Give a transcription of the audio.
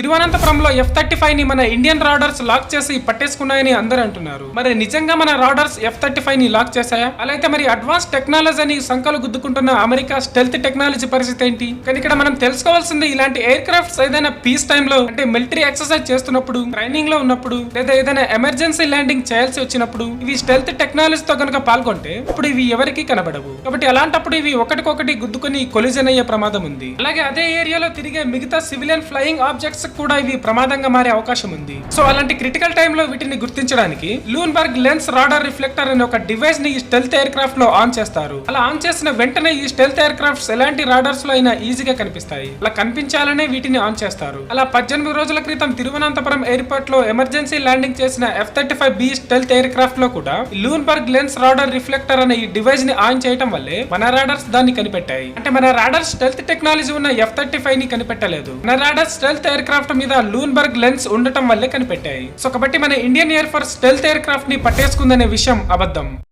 తిరువనంతపురంలో F-35 ని మన Indian radars lock చేసి పట్టేసుకున్నాయని అందరూ అంటున్నారు. మరి నిజంగా మన రాడర్స్ F-35 ని లాక్ చేశాయా? అలా అయితే మరి అడ్వాన్స్ టెక్నాలజీ అని సంకలు గుద్దుకుంటున్న అమెరికా స్టెల్త్ టెక్నాలజీ పరిస్థితి ఏంటి? కానీ ఇక్కడ మనం తెలుసుకోవాల్సింది, ఇలాంటి ఎయిర్ క్రాఫ్ట్స్ ఏదైనా పీస్ టైమ్ లో అంటే మిలిటరీ ఎక్సర్సైజ్ చేస్తున్నప్పుడు, ట్రైనింగ్ లో ఉన్నప్పుడు, లేదా ఏదైనా ఎమర్జెన్సీ ల్యాండింగ్ చేయాల్సి వచ్చినప్పుడు ఇవి స్టెల్త్ టెక్నాలజీతో కనుక పాల్గొంటే ఇప్పుడు ఇవి ఎవరికి కనబడవు. కాబట్టి అలాంటప్పుడు ఇవి ఒకటికొకటి గుద్దుకుని కొలిజన్ అయ్యే ప్రమాదం ఉంది. అలాగే అదే ఏరియాలో తిరిగే మిగతా సివిలియన్ ఫ్లయింగ్ ఆబ్జెక్ట్స్ కూడా ఇవి ప్రమాదంగా మారే అవకాశం ఉంది. సో అలాంటి క్రిటికల్ టైమ్ లో వీటిని గుర్తించడానికి లూన్బర్గ్ లెన్స్ రాడార్ రిఫ్లెక్టర్ అనే ఒక డివైస్ ని ఈ స్టెల్త్ ఎయిర్ క్రాఫ్ట్ లో ఆన్ చేస్తారు. అలా ఆన్ చేసిన వెంటనే ఈ స్టెల్త్ ఎయిర్ క్రాఫ్ట్స్ ఎలాంటి రాడార్స్ లో అయినా ఈజీగా కనిపిస్తాయి. అలా కనిపించాలనే వీటిని ఆన్ చేస్తారు. అలా 18 రోజుల క్రితం తిరువనంతపురం ఎయిర్పోర్ట్ లో ఎమర్జెన్సీ ల్యాండింగ్ చేసిన F-35B స్టెల్త్ ఎయిర్ క్రాఫ్ట్ లో కూడా లూన్బర్గ్ లెన్స్ రాడార్ రిఫ్లెక్టర్ అనే ఈ డివైస్ ని ఆన్ చేయడం వల్లే మన రాడార్స్ దాన్ని కనిపెట్టాయి. అంటే మన రాడార్ స్టెల్త్ టెక్నాలజీ ఉన్న F-35 ని కనిపెట్టలేదు, మన రాడార్ స్టెల్త్ ఎయిర్ క్రాఫ్ట్ మీద లూన్బర్గ్ లెన్స్ ఉండటం వల్లే కనిపెట్టాయి. సో కాబట్టి మన Indian air force stealth air craft ని పట్టేసుకుందనే విషయం అబద్ధం.